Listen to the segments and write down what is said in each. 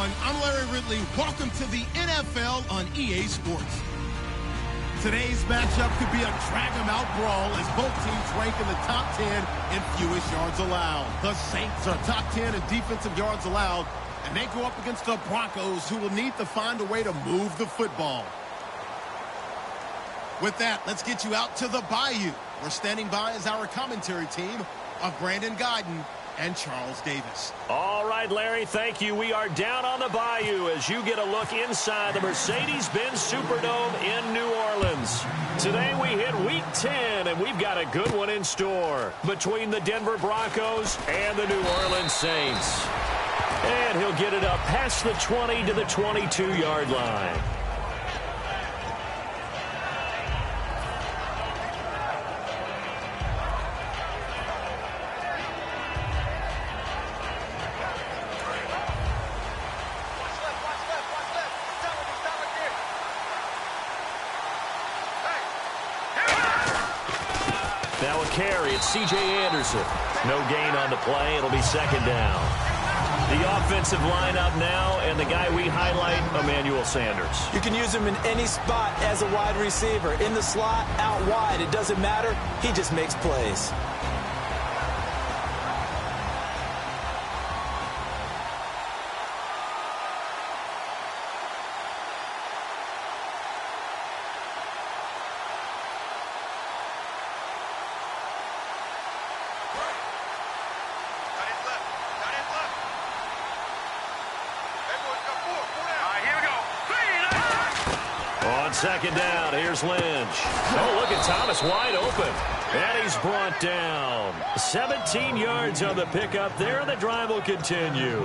everyone. I'm Larry Ridley. Welcome to the NFL on EA Sports. Today's matchup could be a drag-em-out brawl as both teams rank in the top 10 in fewest yards allowed. The Saints are top 10 in defensive yards allowed, and they go up against the Broncos, who will need to find a way to move the football. With that, let's get you out to the Bayou. We're standing by as our commentary team of Brandon Guyton and Charles Davis. All right, Larry, thank you. We are down on the Bayou as you get a look inside the Mercedes-Benz Superdome in New Orleans. Today we hit Week 10, and we've got a good one in store between the Denver Broncos and the New Orleans Saints. And he'll get it up past the 20 to the 22-yard line. Now a carry, it's C.J. Anderson. No gain on the play. It'll be second down. The offensive lineup now, and the guy we highlight, Emmanuel Sanders. You can use him in any spot as a wide receiver. In the slot, out wide, it doesn't matter. He just makes plays. Second down, here's Lynch. Oh, look at Thomas wide open. And he's brought down. 17 yards on the pickup there, and the drive will continue.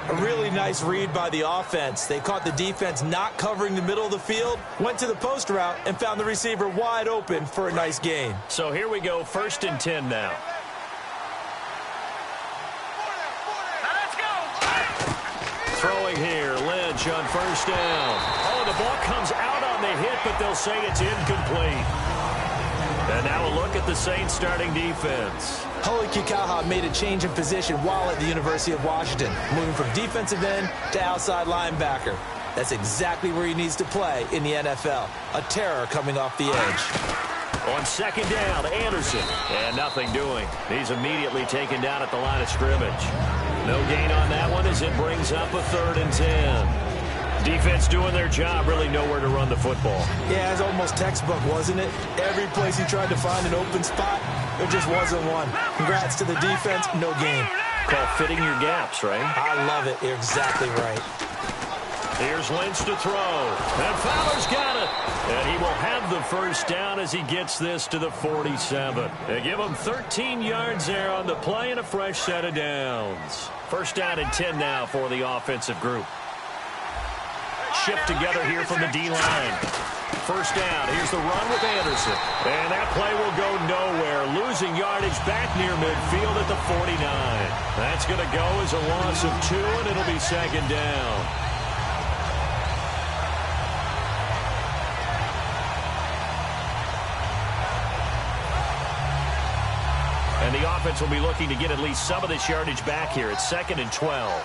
A really nice read by the offense. They caught the defense not covering the middle of the field, went to the post route, and found the receiver wide open for a nice gain. So here we go, 1st and 10 now. Throwing here, Lynch on 1st down. Oh, the ball comes out on the hit, but they'll say it's incomplete. And now a look at the Saints starting defense. Holy Kikaha made a change in position while at the University of Washington, moving from defensive end to outside linebacker. That's exactly where he needs to play in the NFL. A terror coming off the edge. On 2nd down, Anderson. And nothing doing. He's immediately taken down at the line of scrimmage. No gain on that one as it brings up a 3rd and 10. Defense doing their job, really nowhere to run the football. Yeah, it's almost textbook, wasn't it? Every place he tried to find an open spot, there just wasn't one. Congrats to the defense, no gain. Call fitting your gaps, right? I love it. You're exactly right. Here's Lynch to throw. And Fowler's got it. And he will have the 1st down as he gets this to the 47. They give him 13 yards there on the play and a fresh set of downs. 1st down and 10 now for the offensive group. Shift together here from the D-line. 1st down. Here's the run with Anderson. And that play will go nowhere. Losing yardage back near midfield at the 49. That's going to go as a loss of 2, and it'll be 2nd down. And the offense will be looking to get at least some of this yardage back here. It's 2nd and 12.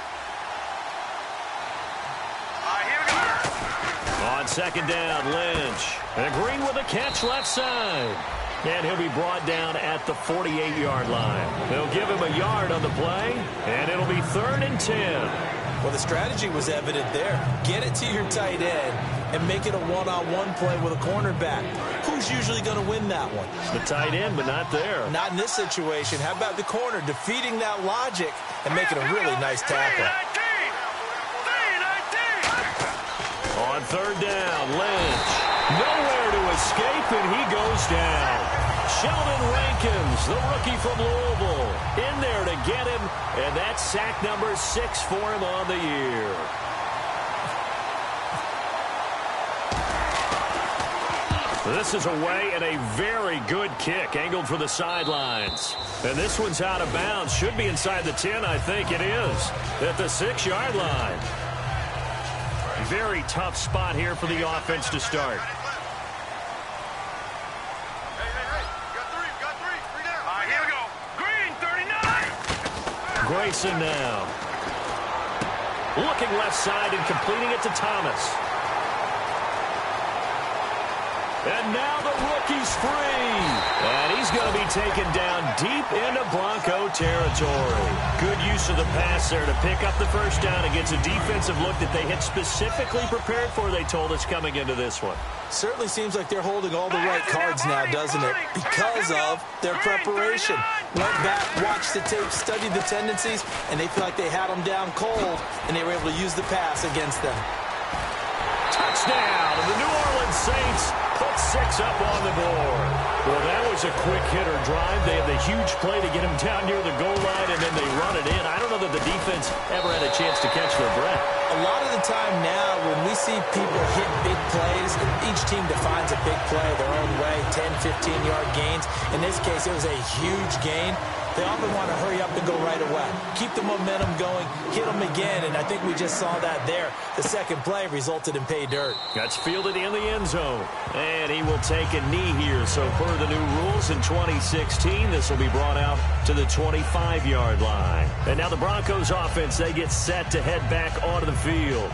On 2nd down, Lynch. And Green with a catch left side. And he'll be brought down at the 48-yard line. They'll give him a yard on the play, and it'll be 3rd and 10. Well, the strategy was evident there. Get it to your tight end and make it a one-on-one play with a cornerback. Who's usually going to win that one? The tight end, but not there. Not in this situation. How about the corner defeating that logic and making a really nice tackle? On 3rd down, Lynch. Nowhere to escape, and he goes down. Sheldon Rankins, the rookie from Louisville, in there to get him, and that's sack number 6 for him on the year. This is away and a very good kick, angled for the sidelines. And this one's out of bounds. Should be inside the 10, I think it is, at the 6-yard line. Very tough spot here for the offense to start. Grayson now. Looking left side and completing it to Thomas. And now the rookie's free. And he's going to be taken down deep into Bronco territory. Good use of the pass there to pick up the first down against a defensive look that they had specifically prepared for, they told us, coming into this one. Certainly seems like they're holding all the right cards now, doesn't it? Because of their preparation. Went back, watched the tape, studied the tendencies, and they feel like they had them down cold, and they were able to use the pass against them. Touchdown! The New Orleans Saints put 6 up on the board. Well, that was a quick hitter drive. They had the huge play to get him down near the goal line, and then they run it in. I don't know that the defense ever had a chance to catch their breath. A lot of the time now, when we see people hit big plays, each team defines a big play their own way, 10, 15-yard gains. In this case, it was a huge gain. They often want to hurry up and go right away. Keep the momentum going, hit them again, and I think we just saw that there. The second play resulted in pay dirt. That's fielded in the end zone. And he will take a knee here. So per the new rules in 2016, this will be brought out to the 25-yard line. And now the Broncos offense, they get set to head back onto the field.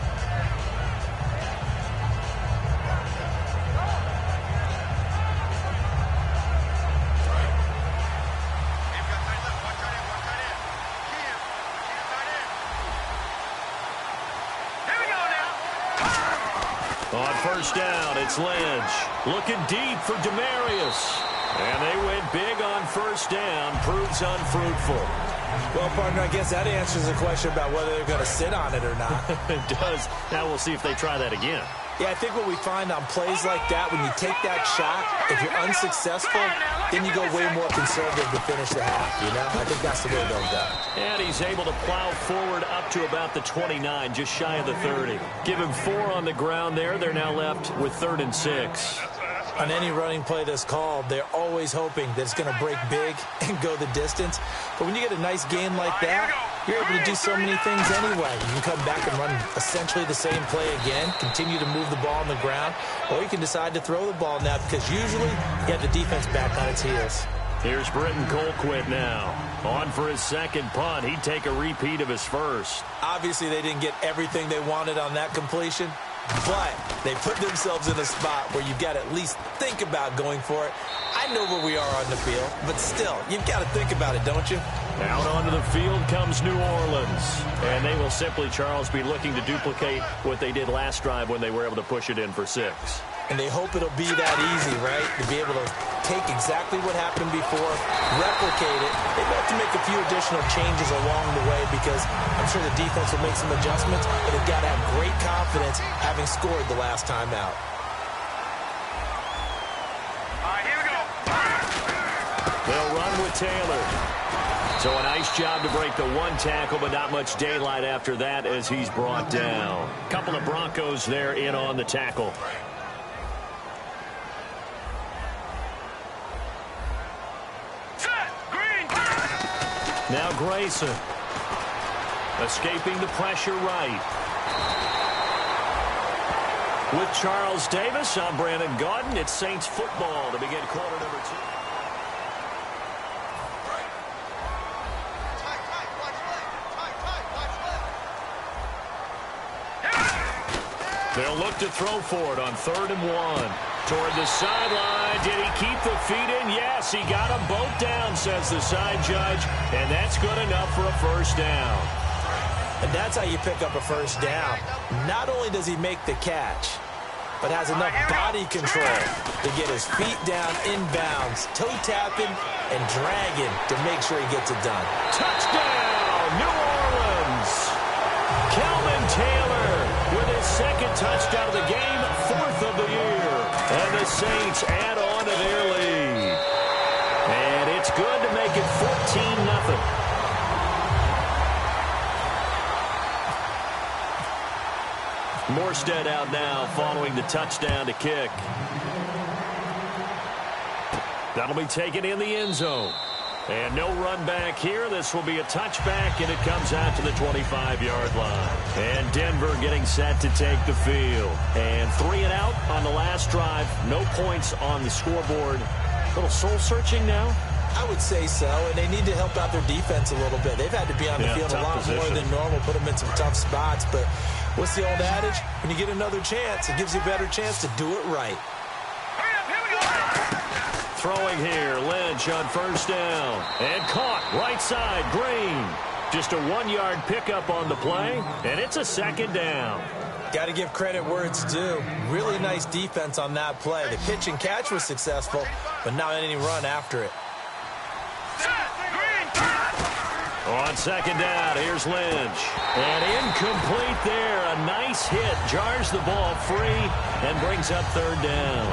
On first down, it's Lynch. Looking deep for Demarius. And they went big on first down. Proves unfruitful. Well, partner, I guess that answers the question about whether they're going to sit on it or not. It does. Now we'll see if they try that again. Yeah, I think what we find on plays like that, when you take that shot, if you're unsuccessful, then you go way more conservative to finish the half, you know? I think that's the way they'll go. And he's able to plow forward up to about the 29, just shy of the 30. Give him 4 on the ground there. They're now left with 3rd and 6. On any running play that's called, they're always hoping that it's going to break big and go the distance. But when you get a nice gain like that, you're able to do so many things anyway. You can come back and run essentially the same play again, continue to move the ball on the ground, or you can decide to throw the ball now because usually you have the defense back on its heels. Here's Britton Colquitt now. On for his second punt. He'd take a repeat of his first. Obviously, they didn't get everything they wanted on that completion, but they put themselves in a spot where you've got to at least think about going for it. I know where we are on the field, but still, you've got to think about it, don't you? Out onto the field comes New Orleans. And they will simply, Charles, be looking to duplicate what they did last drive when they were able to push it in for 6. And they hope it'll be that easy, right? To be able to take exactly what happened before, replicate it. They have to make a few additional changes along the way because I'm sure the defense will make some adjustments, but they've got to have great confidence having scored the last time out. All right, here we go. They'll run with Taylor. So a nice job to break the 1 tackle, but not much daylight after that as he's brought down. Couple of Broncos there in on the tackle. Now Grayson. Escaping the pressure right. With Charles Davis, I'm Brandon Gaudin. It's Saints football to begin quarter number 2. They'll look to throw for it on 3rd and 1. Toward the sideline. Did he keep the feet in? Yes, he got them both down, says the side judge. And that's good enough for a first down. And that's how you pick up a first down. Not only does he make the catch, but has enough body control to get his feet down inbounds, toe tapping and dragging to make sure he gets it done. Touchdown, New Orleans. Kelvin Taylor with his 2nd touchdown of the game, 4th of the year. And the Saints add on to their lead. And it's good to make it 14-0. Morstead out now following the touchdown to kick. That'll be taken in the end zone. And no run back here. This will be a touchback, and it comes out to the 25-yard line. And Denver getting set to take the field. And 3 and out on the last drive. No points on the scoreboard. A little soul-searching now. I would say so, and they need to help out their defense a little bit. They've had to be on the field a lot more than normal, put them in some tough spots. But what's the old adage? When you get another chance, it gives you a better chance to do it right. Throwing here, Lynch on first down. And caught, right side, Green. Just a 1-yard pickup on the play, and it's a second down. Got to give credit where it's due. Really nice defense on that play. The pitch and catch was successful, but not any run after it. On second down, here's Lynch. And incomplete there. A nice hit. Jars the ball free and brings up third down.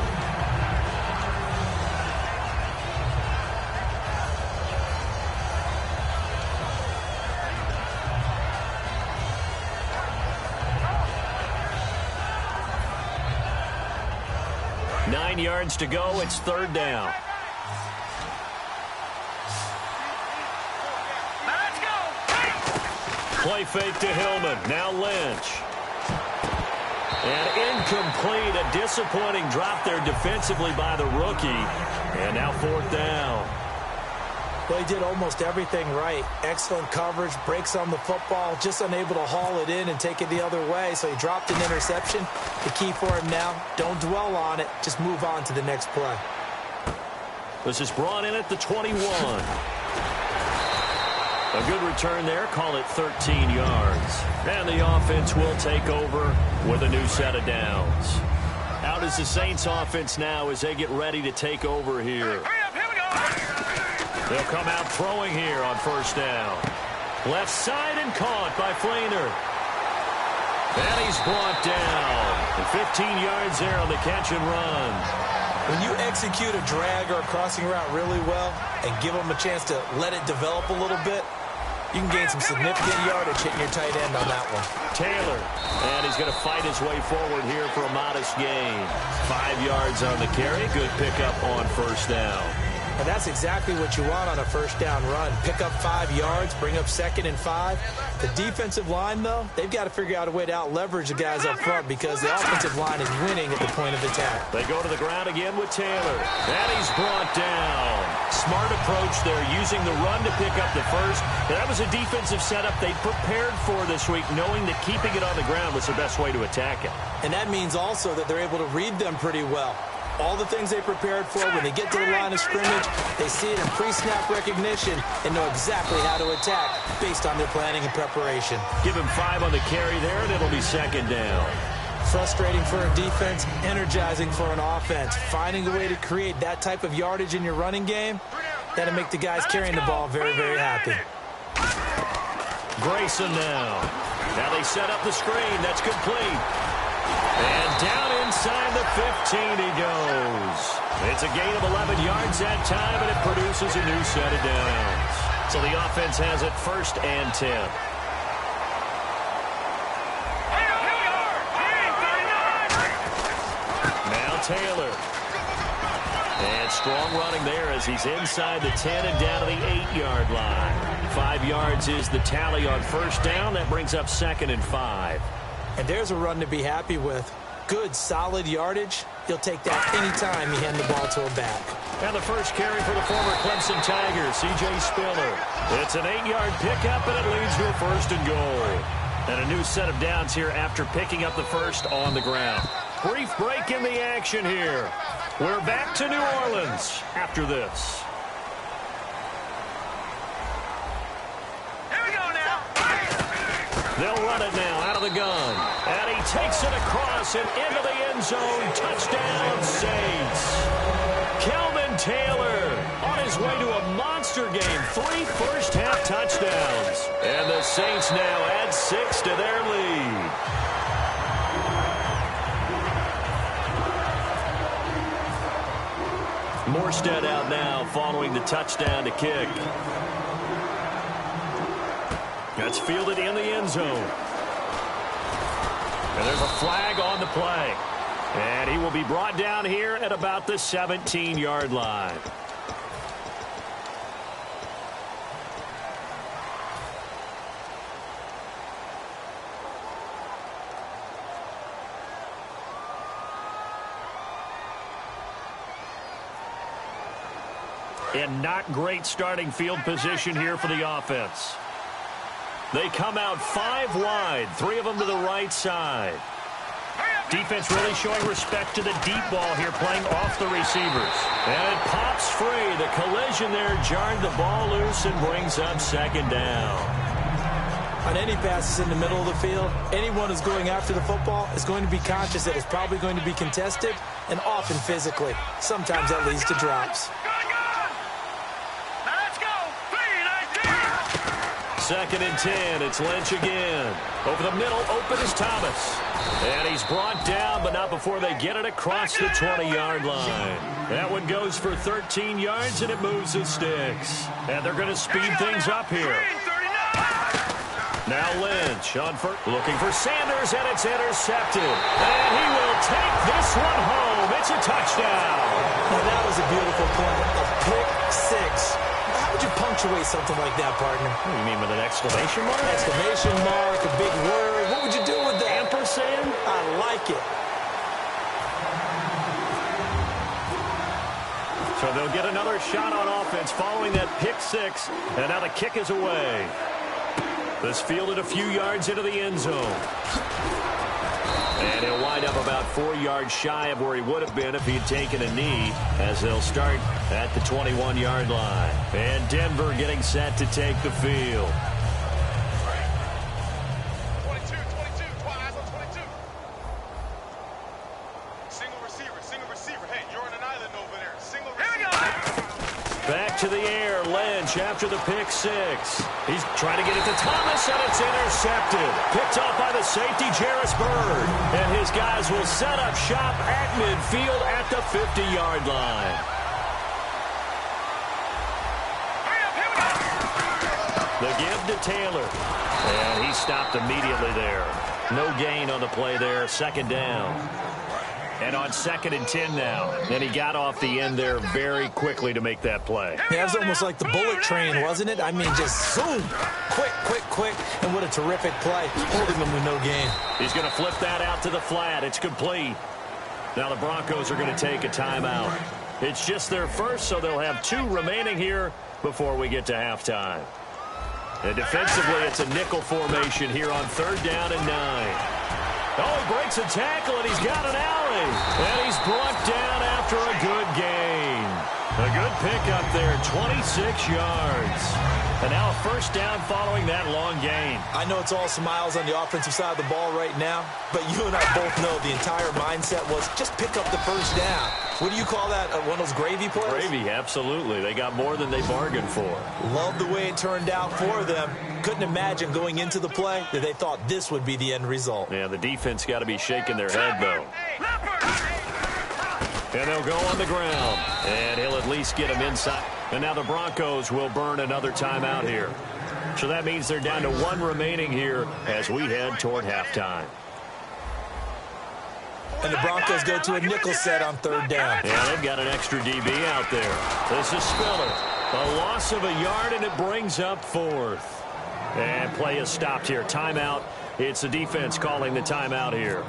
Nine yards to go. It's third down. Let's go. Play fake to Hillman. Now Lynch. And incomplete. A disappointing drop there defensively by the rookie. And now fourth down. Well, he did almost everything right. Excellent coverage, breaks on the football, just unable to haul it in and take it the other way. So he dropped an interception. The key for him now, don't dwell on it. Just move on to the next play. This is brought in at the 21. A good return there. Call it 13 yards. And the offense will take over with a new set of downs. Out is the Saints offense now as they get ready to take over here. They'll come out throwing here on first down. Left side and caught by Flainer. And he's brought down. And 15 yards there on the catch and run. When you execute a drag or a crossing route really well and give them a chance to let it develop a little bit, you can gain some significant yardage hitting your tight end on that one. Taylor. And he's going to fight his way forward here for a modest gain. 5 yards on the carry. Good pickup on first down. And that's exactly what you want on a first down run. Pick up 5 yards, bring up 2nd and 5. The defensive line, though, they've got to figure out a way to out-leverage the guys up front because the offensive line is winning at the point of attack. They go to the ground again with Taylor. And he's brought down. Smart approach there, using the run to pick up the first. And that was a defensive setup they prepared for this week, knowing that keeping it on the ground was the best way to attack it. And that means also that they're able to read them pretty well. All the things they prepared for, when they get to the line of scrimmage, they see it in pre-snap recognition and know exactly how to attack based on their planning and preparation. Give him 5 on the carry there, and it'll be second down. Frustrating for a defense, energizing for an offense. Finding a way to create that type of yardage in your running game, that'll make the guys carrying the ball very, very happy. Grayson now. Now they set up the screen. That's complete. And down inside the 15 he goes. It's a gain of 11 yards that time, and it produces a new set of downs. So the offense has it 1st and 10. Now Taylor. And strong running there as he's inside the 10 and down to the 8-yard line. 5 yards is the tally on first down. That brings up 2nd and 5. And there's a run to be happy with. Good, solid yardage. He'll take that anytime you hand the ball to a back. And the first carry for the former Clemson Tiger, C.J. Spiller. It's an 8-yard pickup, and it leads to a 1st and goal. And a new set of downs here after picking up the first on the ground. Brief break in the action here. We're back to New Orleans after this. They'll run it now out of the gun. And he takes it across and into the end zone. Touchdown, Saints. Kelvin Taylor on his way to a monster game. 3 first-half touchdowns. And the Saints now add 6 to their lead. Morstead out now following the touchdown to kick. That's fielded in the end zone. And there's a flag on the play. And he will be brought down here at about the 17-yard line. And not great starting field position here for the offense. They come out 5 wide, 3 of them to the right side. Defense really showing respect to the deep ball here, playing off the receivers. And it pops free. The collision there jarred the ball loose and brings up second down. On any passes in the middle of the field, anyone who's going after the football is going to be conscious that it's probably going to be contested, and often physically. Sometimes that leads to drops. Second and 10. It's Lynch again. Over the middle, open is Thomas. And he's brought down, but not before they get it across the 20-yard line. That one goes for 13 yards, and it moves the sticks. And they're going to speed things up here. Now Lynch looking for Sanders, and it's intercepted. And he will take this one home. It's a touchdown. Now that was a beautiful play. A pick six. How would you punctuate something like that, partner? What do you mean, with an exclamation mark? Exclamation mark, a big word. What would you do with that? Ampersand? I like it. So they'll get another shot on offense following that pick six. And now the kick is away. This fielded a few yards into the end zone. And he'll wind up about 4 yards shy of where he would have been if he had taken a knee, as they'll start at the 21-yard line. And Denver getting set to take the field. 22, eyes on 22. Single receiver. Hey, you're on an island over there. Single receiver. Here we go. Back to the air, Lynch after the pick six. He's trying to get it to Thomas, and it's intercepted. Picked off by the safety, Jarris Byrd. And his guys will set up shop at midfield at the 50-yard line. The give to Taylor. And he stopped immediately there. No gain on the play there, second down. And on 2nd and 10 now. And he got off the end there very quickly to make that play. Yeah, it was almost like the bullet train, wasn't it? I mean, just zoom. Quick. And what a terrific play. Holding them with no gain. He's going to flip that out to the flat. It's complete. Now the Broncos are going to take a timeout. It's just their first, so they'll have 2 remaining here before we get to halftime. And defensively, it's a nickel formation here on 3rd down and 9. Oh, he breaks a tackle, and he's got an alley. And he's brought down after a good gain. A good pickup there, 26 yards. And now a first down following that long gain. I know it's all smiles on the offensive side of the ball right now, but you and I both know the entire mindset was just pick up the first down. What do you call that? One of those gravy plays? Gravy, absolutely. They got more than they bargained for. Love the way it turned out for them. Couldn't imagine going into the play that they thought this would be the end result. Yeah, the defense got to be shaking their head, though. And they'll go on the ground. And he'll at least get him inside. And now the Broncos will burn another timeout here. So that means they're down to 1 remaining here as we head toward halftime. And the Broncos go to a nickel set on 3rd down. Yeah, they've got an extra DB out there. This is Spiller. A loss of a yard, and it brings up 4th. And play is stopped here. Timeout. It's the defense calling the timeout here.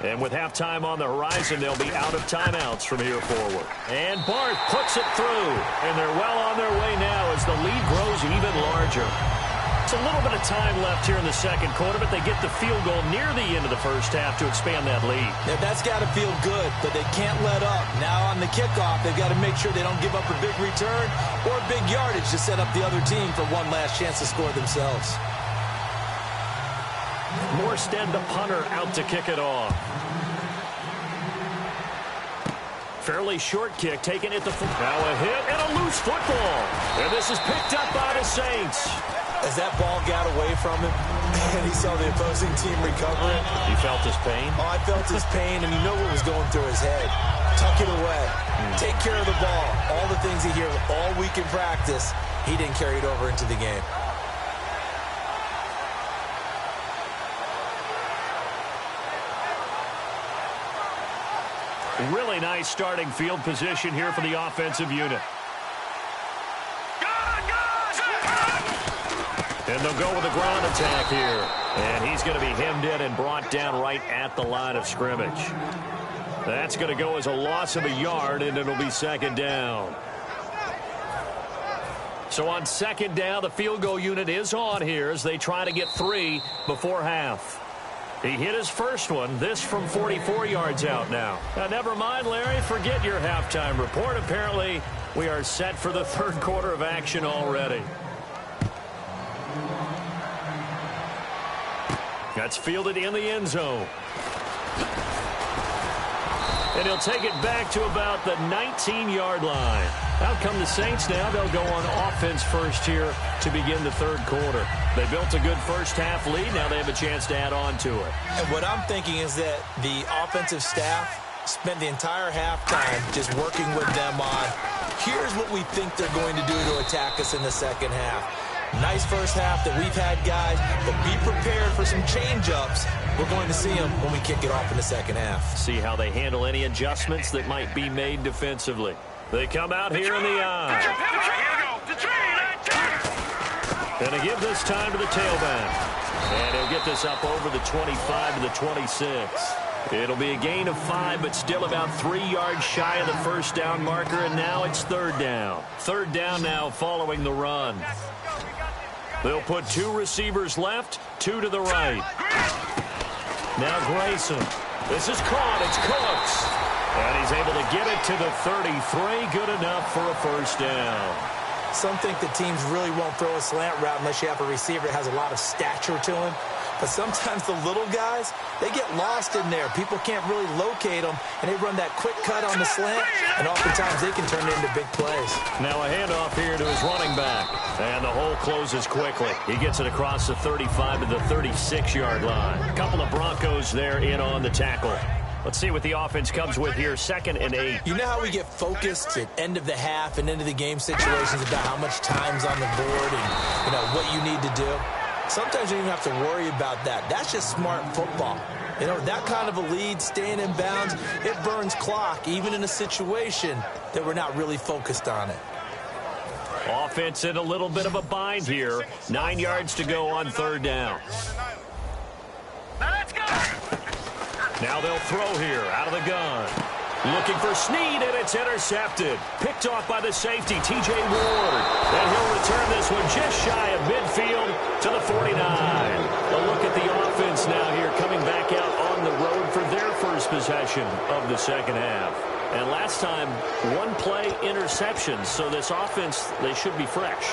And with halftime on the horizon, they'll be out of timeouts from here forward. And Barth puts it through. And they're well on their way now as the lead grows even larger. It's a little bit of time left here in the second quarter, but they get the field goal near the end of the first half to expand that lead. Yeah, that's got to feel good, but they can't let up. Now on the kickoff, they've got to make sure they don't give up a big return or a big yardage to set up the other team for one last chance to score themselves. Morstead, the punter, out to kick it off. Fairly short kick, taken at the foot. Now a hit and a loose football. And this is picked up by the Saints. As that ball got away from him, and he saw the opposing team recover it. He felt his pain? Oh, I felt his pain, and you know what was going through his head. Tuck it away. Take care of the ball. All the things he hears all week in practice, he didn't carry it over into the game. Really nice starting field position here for the offensive unit. And they'll go with a ground attack here. And he's going to be hemmed in and brought down right at the line of scrimmage. That's going to go as a loss of a yard, and it'll be second down. So on second down, the field goal unit is on here as they try to get 3 before half. He hit his first one, this from 44 yards out now. Never mind, Larry, forget your halftime report. Apparently, we are set for the third quarter of action already. That's fielded in the end zone. And he'll take it back to about the 19-yard line. Out come the Saints now. They'll go on offense first here to begin the third quarter. They built a good first-half lead. Now they have a chance to add on to it. And what I'm thinking is that the offensive staff spent the entire halftime just working with them on, here's what we think they're going to do to attack us in the second half. Nice first half that we've had, guys, but be prepared for some change-ups. We're going to see them when we kick it off in the second half. See how they handle any adjustments that might be made defensively. They come out here in the eye. And they give this time to the tailback. And he'll get this up over the 25 to the 26. It'll be a gain of 5, but still about 3 yards shy of the first down marker, and now it's third down. Third down now following the run. They'll put 2 receivers left, 2 to the right. Now Grayson. This is caught. It's Cooks. And he's able to get it to the 33. Good enough for a first down. Some think the teams really won't throw a slant route unless you have a receiver that has a lot of stature to him. But sometimes the little guys, they get lost in there. People can't really locate them, and they run that quick cut on the slant, and oftentimes they can turn it into big plays. Now a handoff here to his running back, and the hole closes quickly. He gets it across the 35 to the 36-yard line. A couple of Broncos there in on the tackle. Let's see what the offense comes with here, 2nd and 8. You know how we get focused at end of the half and end of the game situations about how much time's on the board and, what you need to do? Sometimes you don't even have to worry about that. That's just smart football. That kind of a lead, staying in bounds, it burns clock, even in a situation that we're not really focused on it. Offense in a little bit of a bind here. 9 yards to go on third down. Now let's go. Now they'll throw here out of the gun. Looking for Snead, and it's intercepted. Picked off by the safety, T.J. Ward. And he'll return this one just shy of midfield to the 49. A look at the offense now here, coming back out on the road for their first possession of the second half. And last time, 1-play interception. So this offense, they should be fresh.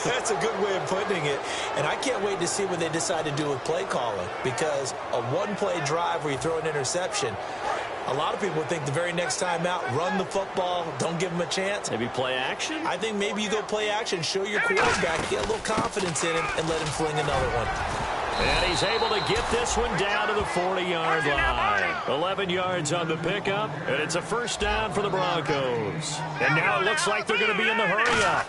That's a good way of putting it. And I can't wait to see what they decide to do with play calling. Because a 1-play drive where you throw an interception, a lot of people think the very next time out, run the football, don't give them a chance. Maybe play action? I think maybe you go play action, show your quarterback, get a little confidence in him, and let him fling another one. And he's able to get this one down to the 40-yard line. 11 yards on the pickup, and it's a first down for the Broncos. And now it looks like they're going to be in the hurry-up.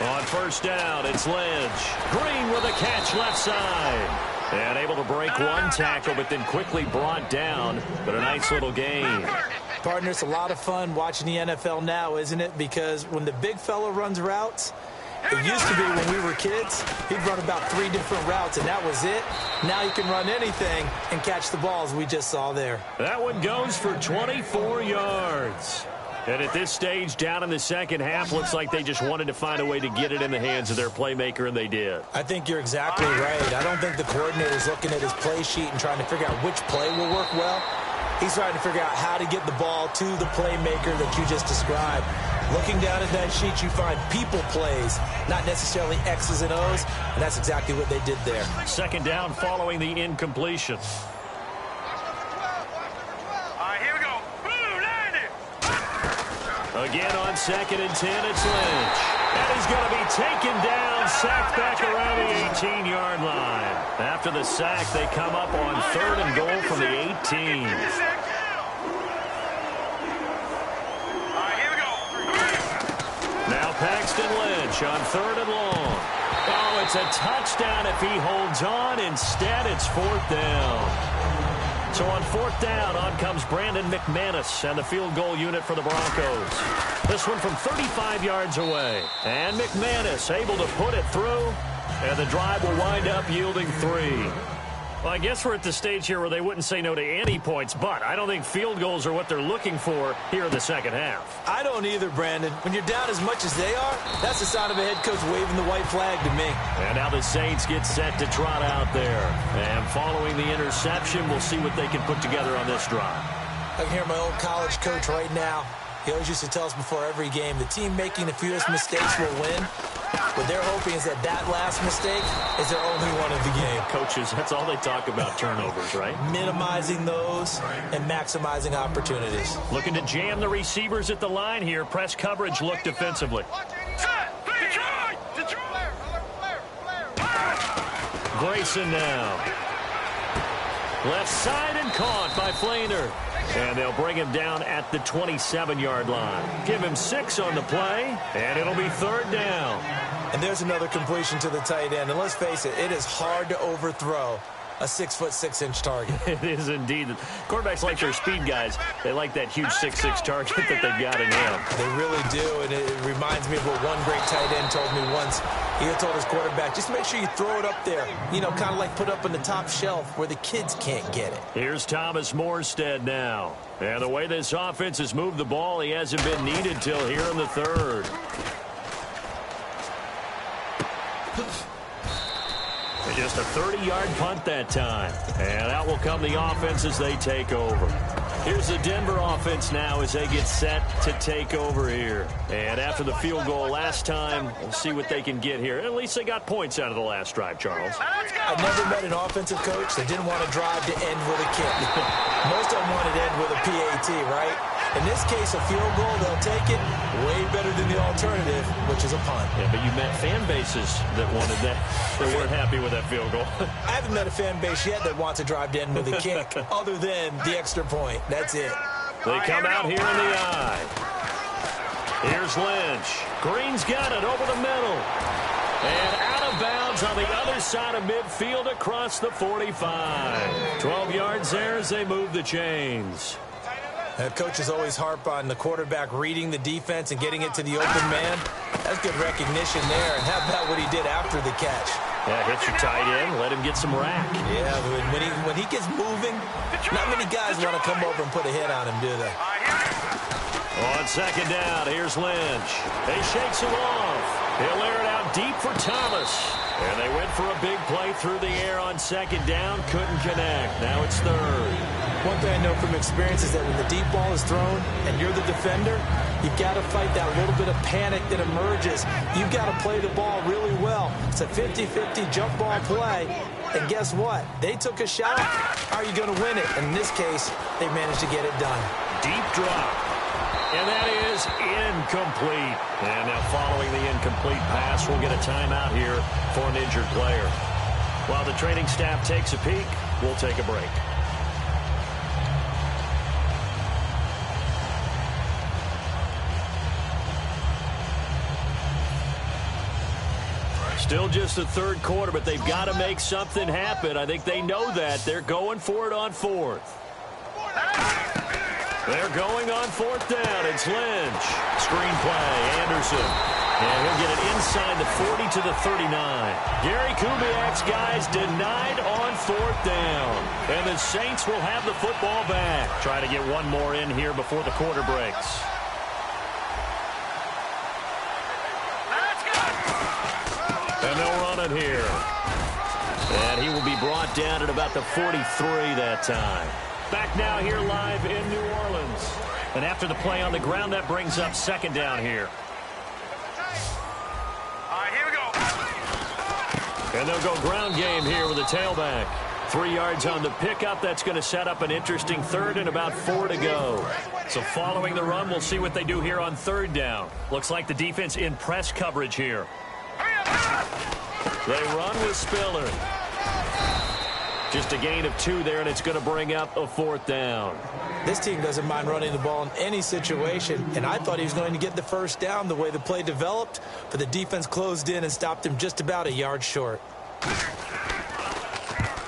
On first down, it's Lynch. Green with a catch left side. And able to break one tackle, but then quickly brought down. But a nice little gain. Partner, it's a lot of fun watching the NFL now, isn't it? Because when the big fella runs routes, it used to be when we were kids, he'd run about 3 different routes, and that was it. Now you can run anything and catch the balls we just saw there. That one goes for 24 yards. And at this stage, down in the second half, looks like they just wanted to find a way to get it in the hands of their playmaker, and they did. I think you're exactly right. I don't think the coordinator's looking at his play sheet and trying to figure out which play will work well. He's trying to figure out how to get the ball to the playmaker that you just described. Looking down at that sheet, you find people plays, not necessarily X's and O's, and that's exactly what they did there. Second down following the incompletion. Again on 2nd and 10, it's Lynch. And he's going to be taken down, sacked back around the 18-yard line. After the sack, they come up on 3rd and goal from the 18. Now Paxton Lynch on 3rd and long. Oh, it's a touchdown if he holds on. Instead, it's 4th down. So on 4th down, on comes Brandon McManus and the field goal unit for the Broncos. This one from 35 yards away. And McManus able to put it through, and the drive will wind up yielding 3. Well, I guess we're at the stage here where they wouldn't say no to any points, but I don't think field goals are what they're looking for here in the second half. I don't either, Brandon. When you're down as much as they are, that's the sign of a head coach waving the white flag to me. And now the Saints get set to trot out there. And following the interception, we'll see what they can put together on this drive. I can hear my old college coach right now. He always used to tell us before every game, the team making the fewest mistakes will win. What they're hoping is that last mistake is their only one of the game. Coaches, that's all they talk about, turnovers, right? Minimizing those and maximizing opportunities. Looking to jam the receivers at the line here. Press coverage look defensively. Grayson now. Left side and caught by Flainer. And they'll bring him down at the 27-yard line. Give him 6 on the play, and it'll be 3rd down. And there's another completion to the tight end. And let's face it, it is hard to overthrow a 6'6" target. It is indeed. Quarterbacks like their speed guys. They like that huge 6'6" target that they've got in him. They really do, and it reminds me of what one great tight end told me once. He had told his quarterback, just make sure you throw it up there. You know, kind of like put up on the top shelf where the kids can't get it. Here's Thomas Morstead now. And the way this offense has moved the ball, he hasn't been needed till here in the 3rd. Just a 30-yard punt that time. And out will come the offense as they take over. Here's the Denver offense now as they get set to take over here. And after the field goal last time, we'll see what they can get here. At least they got points out of the last drive, Charles. I've never met an offensive coach that didn't want to drive to end with a kick. Most of them wanted to end with a PAT, right? In this case, a field goal, they'll take it way better than the alternative, which is a punt. Yeah, but you met fan bases that wanted that. They weren't happy with that field goal. I haven't met a fan base yet that wants to drive to end with a kick other than the extra point. That's it. They come out here in the eye. Here's Lynch. Green's got it over the middle. And out of bounds on the other side of midfield across the 45. 12 yards there as they move the chains. Coaches always harp on the quarterback reading the defense and getting it to the open man. That's good recognition there. And how about what he did after the catch? Yeah, hit your tight end, let him get some rack. Yeah, when he gets moving, not many guys want to come over and put a hit on him, do they? On 2nd down, here's Lynch. He shakes him off. He'll air it out deep for Thomas. And they went for a big play through the air on 2nd down. Couldn't connect. Now it's 3rd. One thing I know from experience is that when the deep ball is thrown and you're the defender, you've got to fight that little bit of panic that emerges. You've got to play the ball really well. It's a 50-50 jump ball play. And guess what? They took a shot. How are you going to win it? And in this case, they managed to get it done. Deep drop. And that is incomplete. And now following the incomplete pass, we'll get a timeout here for an injured player. While the training staff takes a peek, we'll take a break. Still just the 3rd quarter, but they've got to make something happen. I think they know that. They're going for it on 4th. They're going on 4th down. It's Lynch. Screen play, Anderson. And he'll get it inside the 40 to the 39. Gary Kubiak's guys denied on 4th down. And the Saints will have the football back. Try to get one more in here before the quarter breaks. And they'll run it here. And he will be brought down at about the 43 that time. Back now here live in New Orleans. And after the play on the ground, that brings up 2nd down here. All right, here we go. And they'll go ground game here with a tailback. 3 yards on the pickup. That's going to set up an interesting 3rd and about 4 to go. So following the run, we'll see what they do here on 3rd down. Looks like the defense in press coverage here. They run with Spiller. Just a gain of 2 there, and it's going to bring up a 4th down. This team doesn't mind running the ball in any situation, and I thought he was going to get the 1st down the way the play developed, but the defense closed in and stopped him just about a yard short.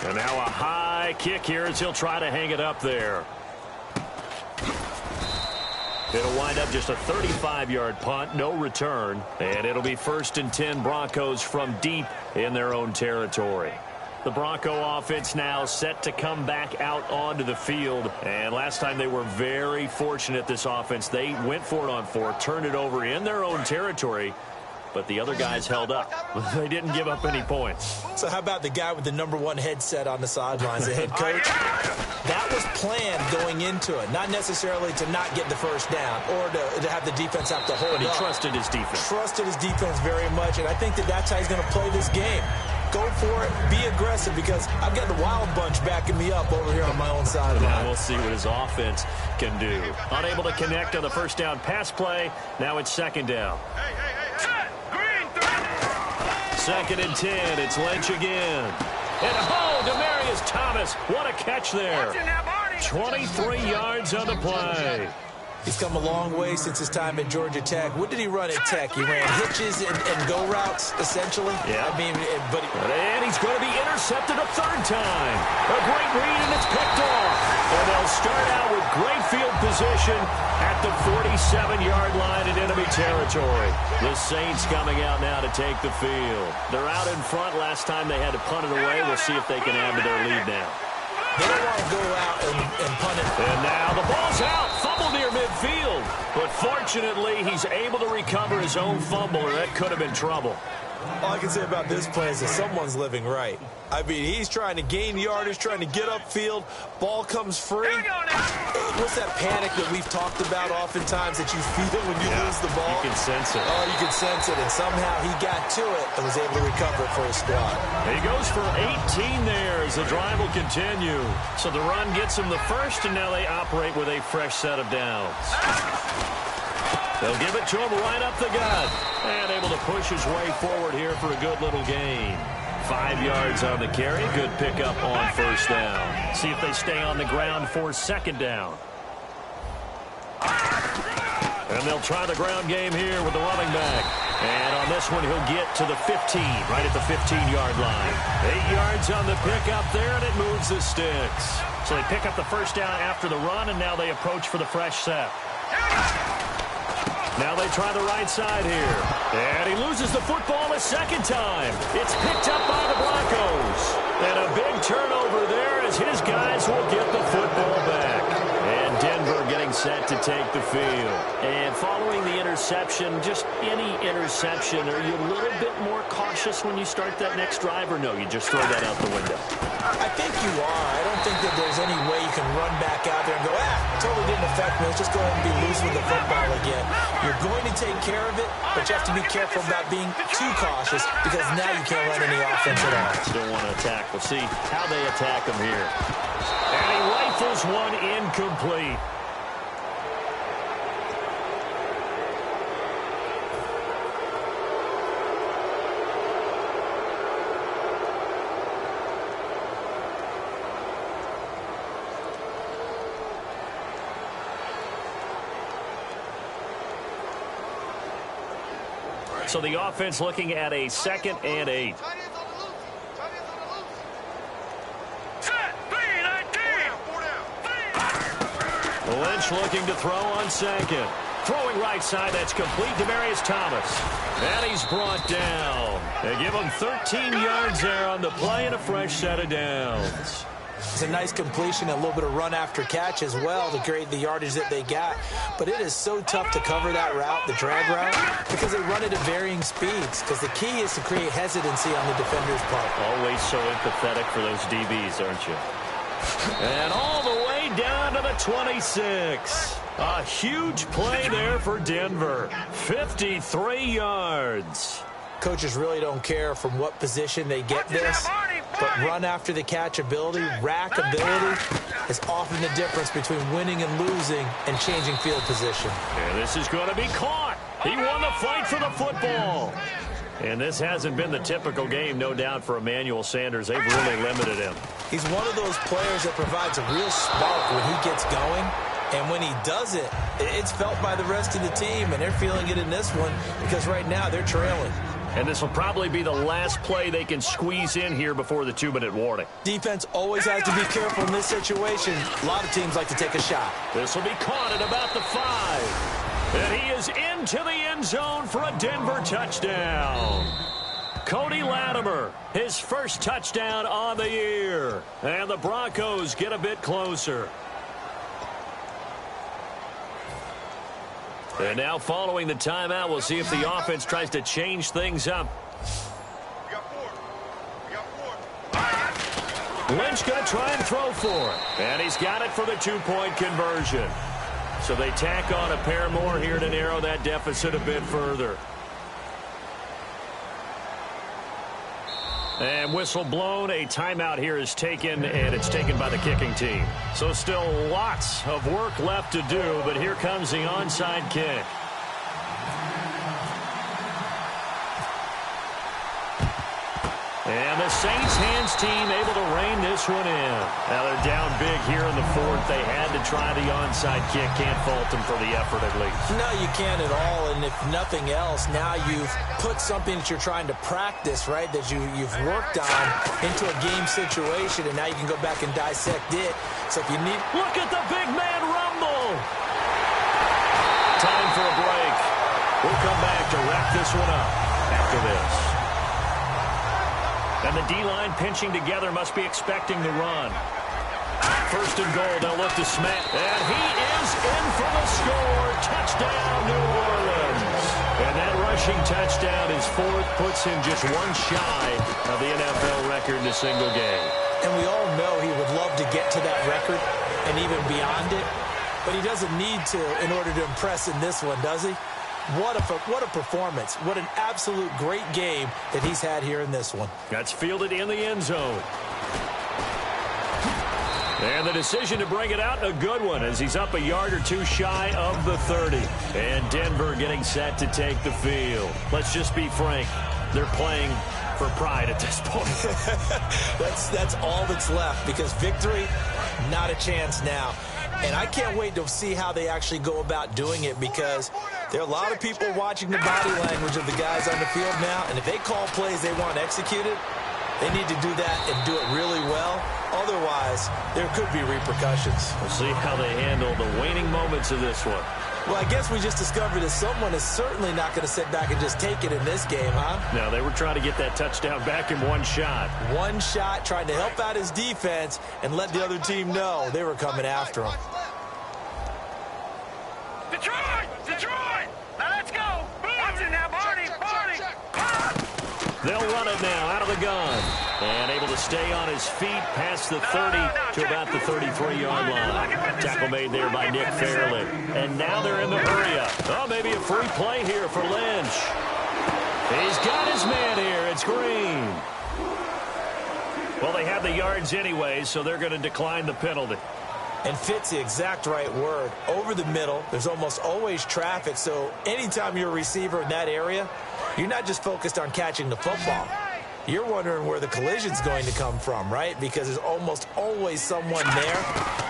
And now a high kick here as he'll try to hang it up there. It'll wind up just a 35-yard punt, no return, and it'll be 1st and 10 Broncos from deep in their own territory. The Bronco offense now set to come back out onto the field. And last time they were very fortunate, this offense. They went for it on 4, turned it over in their own territory, but the other guys held up. They didn't give up any points. So how about the guy with the #1 headset on the sidelines, the head coach? That was planned going into it, not necessarily to not get the first down or to have the defense have to hold But he up. trusted his defense. Trusted his defense very much, and I think that's how he's going to play this game. Go for it, be aggressive, because I've got the Wild Bunch backing me up over here on my own sideline. Now we'll see what his offense can do. Unable to connect on the first down pass play. Now it's second down. Second and 10. It's Lynch again. And Demaryius Thomas. What a catch there. 23 yards on the play. He's come a long way since his time at Georgia Tech. What did he run at Tech? He ran hitches and go routes, essentially. Yeah. I mean, And he's going to be intercepted a third time. A great read, and it's picked off. And they'll start out with great field position at the 47-yard line in enemy territory. The Saints coming out now to take the field. They're out in front. Last time they had to punt it away. We'll see if they can add to their lead now. they don't want to go out and punt it. And now the ball's out. Fumble near midfield. But fortunately, he's able to recover his own fumble, or that could have been trouble. All I can say about this play is that someone's living right. I mean, he's trying to gain yardage, trying to get upfield. Ball comes free. What's that panic that we've talked about oftentimes that you feel when you lose the ball? You can sense it. Oh, you can sense it. And somehow he got to it and was able to recover it for his squad. He goes for 18 there as the drive will continue. So the run gets him the first, and now they operate with a fresh set of downs. They'll give it to him right up the gut. And able to push his way forward here for a good little gain. 5 yards on the carry. Good pickup on first down. See if they stay on the ground for second down. And they'll try the ground game here with the running back. And on this one, he'll get to the 15, right at the 15-yard line. 8 yards on the pickup there, and it moves the sticks. So they pick up the first down after the run, and now they approach for the fresh set. Now they try the right side here. And he loses the football a second time. It's picked up by the Broncos. And a big turnover there as his guys will get the football back. And Denver getting set to take the field. And following the interception, just any interception, are you a little bit more cautious when you start that next drive, or no, you just throw that out the window? I think you are. I don't think that there's any way you can run back out there and go, totally didn't affect me. Let's just go ahead and be loose with the football again. You're going to take care of it, but you have to be careful about being too cautious because now you can't run any offense at all. Still want to attack. We'll see how they attack him here. And he rifles one incomplete. So the offense looking at a 2nd and 8. Lynch looking to throw on 2nd. Throwing right side, that's complete. Demaryius Thomas. And he's brought down. They give him 13 yards there on the play and a fresh set of downs. It's a nice completion, a little bit of run after catch as well to create the yardage that they got. But it is so tough to cover that route, the drag route, because they run it at varying speeds. Because the key is to create hesitancy on the defender's part. Always so empathetic for those DBs, aren't you? And all the way down to the 26. A huge play there for Denver. 53 yards. Coaches really don't care from what position they get this, but run after the catch ability, rack ability is often the difference between winning and losing and changing field position. And this is going to be caught. He won the fight for the football. And this hasn't been the typical game, no doubt, for Emmanuel Sanders. They've really limited him. He's one of those players that provides a real spark when he gets going. And when he does it, it's felt by the rest of the team, and they're feeling it in this one because right now they're trailing. And this will probably be the last play they can squeeze in here before the 2-minute warning. Defense always has to be careful in this situation. A lot of teams like to take a shot. This will be caught at about the 5. And he is into the end zone for a Denver touchdown. Cody Latimer, his first touchdown on the year. And the Broncos get a bit closer. And now following the timeout, we'll see if the offense tries to change things up. Lynch going to try and throw for it. And he's got it for the two-point conversion. So they tack on a pair more here to narrow that deficit a bit further. And whistle blown. A timeout here is taken, and it's taken by the kicking team. So still lots of work left to do, but here comes the onside kick. And the Saints hands team able to rein this one in. Now they're down big here in the fourth. They had to try the onside kick. Can't fault them for the effort at least. No, you can't at all. And if nothing else, now you've put something that you're trying to practice, right, that you've worked on into a game situation, and now you can go back and dissect it. So if you need... Look at the big man rumble. Time for a break. We'll come back to wrap this one up after this. And the D-line pinching together must be expecting the run. First and goal, they'll look to Smith. And he is in for the score. Touchdown, New Orleans. And that rushing touchdown, his fourth, puts him just one shy of the NFL record in a single game. And we all know he would love to get to that record and even beyond it. But he doesn't need to in order to impress in this one, does he? What a performance. What an absolute great game that he's had here in this one. That's fielded in the end zone. And the decision to bring it out, a good one, as he's up a yard or two shy of the 30. And Denver getting set to take the field. Let's just be frank. They're playing for pride at this point. That's all that's left, because victory, not a chance now. And I can't wait to see how they actually go about doing it, because there are a lot of people watching the body language of the guys on the field now, and if they call plays they want executed, they need to do that and do it really well. Otherwise, there could be repercussions. We'll see how they handle the waning moments of this one. Well, I guess we just discovered that someone is certainly not going to sit back and just take it in this game, huh? No, they were trying to get that touchdown back in one shot. One shot, trying to help out his defense and let the other team know they were coming after him. Detroit! Detroit! Now let's go! Watch it now, Barney! Barney! They'll run it now out of the gun. And able to stay on his feet past the 30 to about the 33-yard line. Tackle made there by Nick Fairley. And now they're in the hurry-up. Oh, maybe a free play here for Lynch. He's got his man here. It's Green. Well, they have the yards anyway, so they're going to decline the penalty. And fit's the exact right word. Over the middle, there's almost always traffic, so anytime you're a receiver in that area, you're not just focused on catching the football. You're wondering where the collision's going to come from, right? Because there's almost always someone there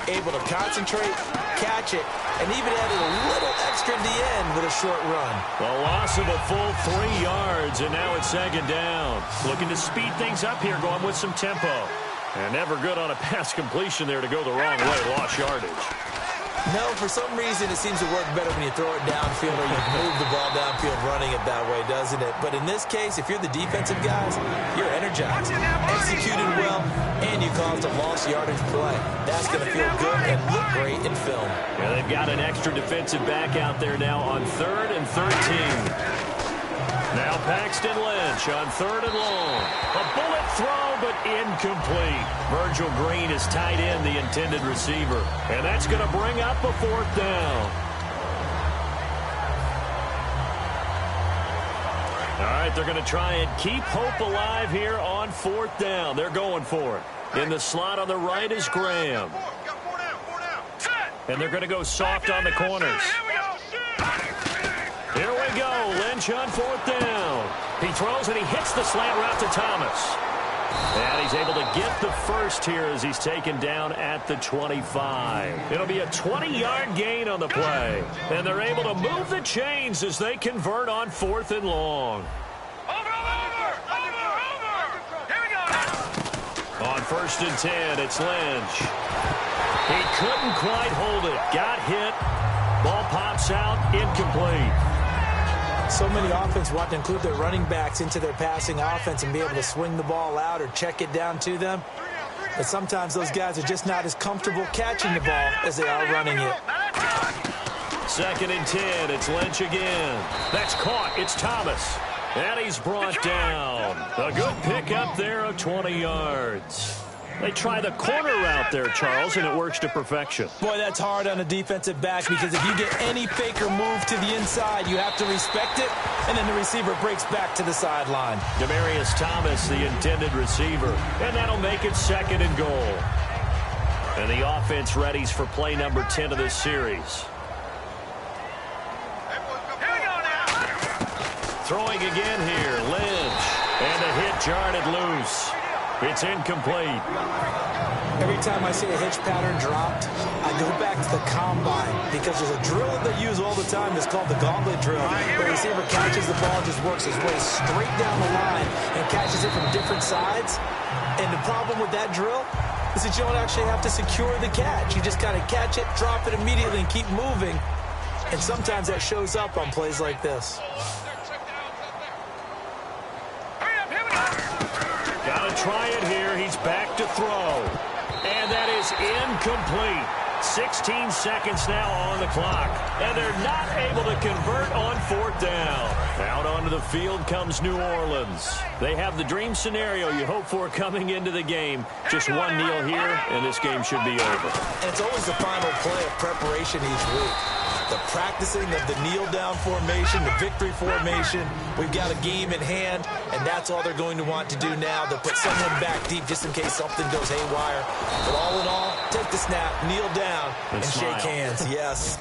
able to concentrate, catch it, and even added a little extra at the end with a short run. The loss of a full 3 yards, and now it's second down. Looking to speed things up here, going with some tempo. And never good on a pass completion there to go the wrong way. Lost yardage. No, for some reason it seems to work better when you throw it downfield or you move the ball downfield running it that way, doesn't it? But in this case, if you're the defensive guys, you're energized, executed well, and you caused a lost yardage play. That's going to feel good and look great in film. Yeah, they've got an extra defensive back out there now on 3rd and 13. Now Paxton Lynch on 3rd and long. A bullet throw, but incomplete. Virgil Green is tied in, the intended receiver. And that's going to bring up a 4th down. All right, they're going to try and keep hope alive here on 4th down. They're going for it. In the slot on the right is Graham. And they're going to go soft on the corners. Here we go. Lynch on 4th down. He throws and he hits the slant route to Thomas. And he's able to get the first here as he's taken down at the 25. It'll be a 20-yard gain on the play. And they're able to move the chains as they convert on 4th and long. Over! Here we go! On 1st and 10, it's Lynch. He couldn't quite hold it. Got hit. Ball pops out. Incomplete. So many offense want to include their running backs into their passing offense and be able to swing the ball out or check it down to them. But sometimes those guys are just not as comfortable catching the ball as they are running it. 2nd and 10. It's Lynch again. That's caught. It's Thomas. And he's brought down. A good pickup there of 20 yards. They try the corner route there, Charles, and it works to perfection. Boy, that's hard on a defensive back because if you get any fake or move to the inside, you have to respect it, and then the receiver breaks back to the sideline. Demaryius Thomas, the intended receiver, and that'll make it 2nd and goal. And the offense readies for play number 10 of this series. Throwing again here, Lynch, and the hit jarred it loose. It's incomplete. Every time I see a hitch pattern dropped, I go back to the combine because there's a drill that they use all the time that's called the gauntlet drill. The receiver catches the ball, just works his way straight down the line and catches it from different sides. And the problem with that drill is that you don't actually have to secure the catch. You just kind of catch it, drop it immediately, and keep moving. And sometimes that shows up on plays like this. Try it here. He's back to throw. And that is incomplete. 16 seconds now on the clock. And they're not able to convert on 4th down. Out onto the field comes New Orleans. They have the dream scenario you hope for coming into the game. Just one kneel here, and this game should be over. And it's always the final play of preparation each week. The practicing of the kneel-down formation, the victory formation. We've got a game in hand, and that's all they're going to want to do now. They'll put someone back deep just in case something goes haywire. But all in all, take the snap, kneel down, and shake hands. Yes.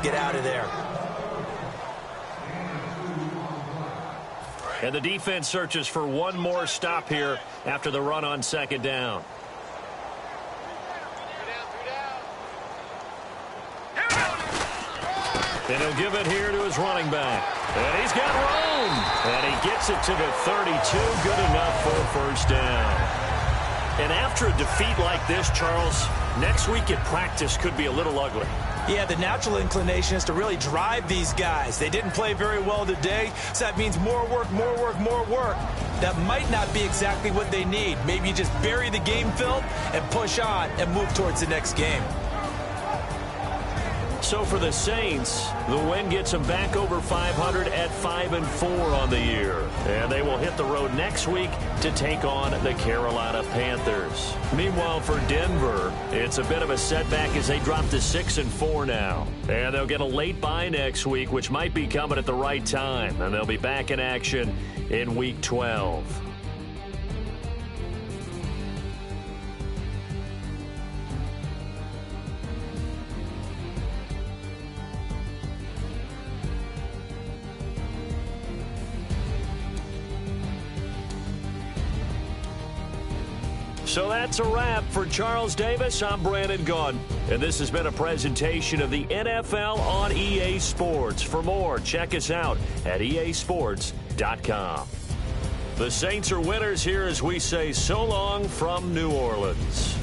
Get out of there. And the defense searches for one more stop here after the run on 2nd down. And he'll give it here to his running back. And he's got room. And he gets it to the 32. Good enough for a 1st down. And after a defeat like this, Charles, next week at practice could be a little ugly. Yeah, the natural inclination is to really drive these guys. They didn't play very well today, so that means more work, more work, more work. That might not be exactly what they need. Maybe you just bury the game film and push on and move towards the next game. So for the Saints, the win gets them back over 500 at 5-4 on the year. And they will hit the road next week to take on the Carolina Panthers. Meanwhile, for Denver, it's a bit of a setback as they drop to 6-4 now. And they'll get a late bye next week, which might be coming at the right time. And they'll be back in action in Week 12. So that's a wrap. For Charles Davis, I'm Brandon Gaudin. And this has been a presentation of the NFL on EA Sports. For more, check us out at easports.com. The Saints are winners here as we say so long from New Orleans.